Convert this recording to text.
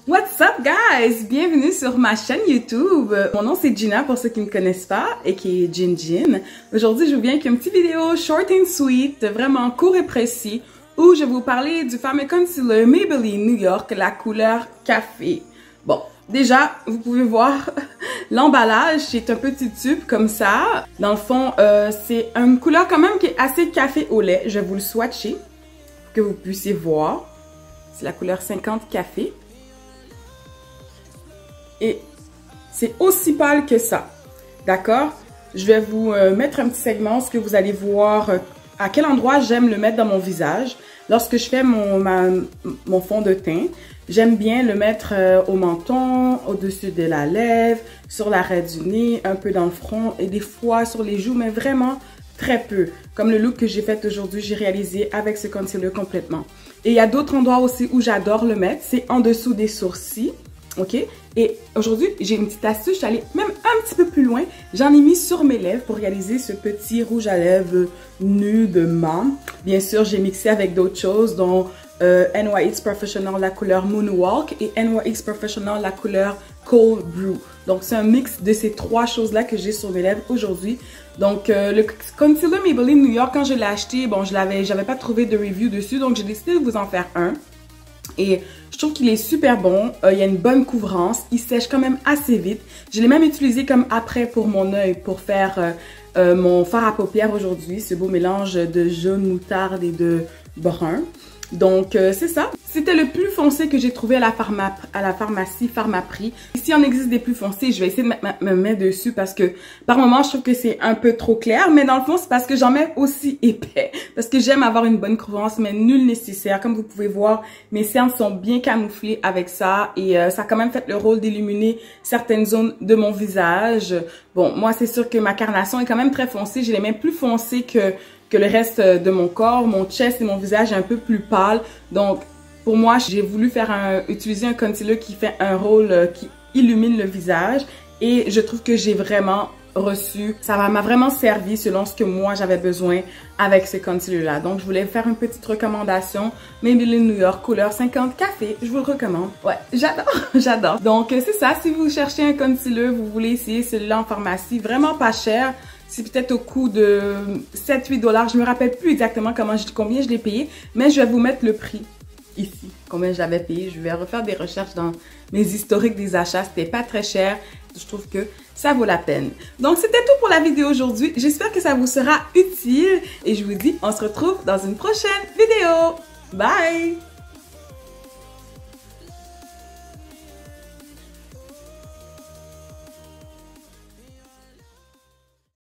What's up guys? Bienvenue sur ma chaîne YouTube. Mon nom c'est Gina pour ceux qui ne me connaissent pas et qui est Gin. Aujourd'hui je vous viens avec une petite vidéo short and sweet, vraiment court et précis, où je vais vous parler du fameux concealer Maybelline New York, la couleur café. Bon, déjà vous pouvez voir l'emballage, c'est un petit tube comme ça. Dans le fond, c'est une couleur quand même qui est assez café au lait. Je vais vous le swatcher pour que vous puissiez voir. C'est la couleur 50 café. Et c'est aussi pâle que ça, d'accord? Je vais vous mettre un petit segment, ce que vous allez voir à quel endroit j'aime le mettre dans mon visage. Lorsque je fais mon fond de teint, j'aime bien le mettre au menton, au-dessus de la lèvre, sur l'arrêt du nez, un peu dans le front et des fois sur les joues, mais vraiment très peu. Comme le look que j'ai fait aujourd'hui, j'ai réalisé avec ce concealer complètement. Et il y a d'autres endroits aussi où j'adore le mettre, c'est en dessous des sourcils. OK? Et aujourd'hui, j'ai une petite astuce. Je suis allée même un petit peu plus loin. J'en ai mis sur mes lèvres pour réaliser ce petit rouge à lèvres nude mat. Bien sûr, j'ai mixé avec d'autres choses, dont NYX Professional, la couleur Moonwalk, et NYX Professional, la couleur Cold Brew. Donc, c'est un mix de ces trois choses-là que j'ai sur mes lèvres aujourd'hui. Donc, le concealer Maybelline New York, quand je l'ai acheté, bon, j'avais pas trouvé de review dessus, donc j'ai décidé de vous en faire un. Et je trouve qu'il est super bon, il y a une bonne couvrance, il sèche quand même assez vite. Je l'ai même utilisé comme après pour mon œil pour faire mon fard à paupières aujourd'hui, ce beau mélange de jaune moutarde et de brun. Donc c'est ça, c'était le plus foncé que j'ai trouvé à la pharmacie Pharmaprix. S'il en existe des plus foncés, je vais essayer de me mettre dessus parce que par moment je trouve que c'est un peu trop clair, mais dans le fond c'est parce que j'en mets aussi épais, parce que j'aime avoir une bonne couvrance mais nul nécessaire. Comme vous pouvez voir, mes cernes sont bien camouflées avec ça et ça a quand même fait le rôle d'illuminer certaines zones de mon visage. Bon, moi c'est sûr que ma carnation est quand même très foncée, je l'ai même plus foncée que le reste de mon corps. Mon chest et mon visage est un peu plus pâle. Donc, pour moi, j'ai voulu utiliser un concealer qui fait un rôle qui illumine le visage. Et je trouve que j'ai vraiment reçu, ça m'a vraiment servi selon ce que moi j'avais besoin avec ce concealer-là. Donc, je voulais faire une petite recommandation. Maybelline New York, couleur 50 café. Je vous le recommande. Ouais, j'adore, j'adore. Donc, c'est ça. Si vous cherchez un concealer, vous voulez essayer celui-là en pharmacie, vraiment pas cher. C'est peut-être au coût de 7-8 $. Je me rappelle plus exactement combien je l'ai payé, mais je vais vous mettre le prix ici, combien j'avais payé. Je vais refaire des recherches dans mes historiques des achats. C'était pas très cher. Je trouve que ça vaut la peine. Donc, c'était tout pour la vidéo aujourd'hui. J'espère que ça vous sera utile et je vous dis, on se retrouve dans une prochaine vidéo. Bye!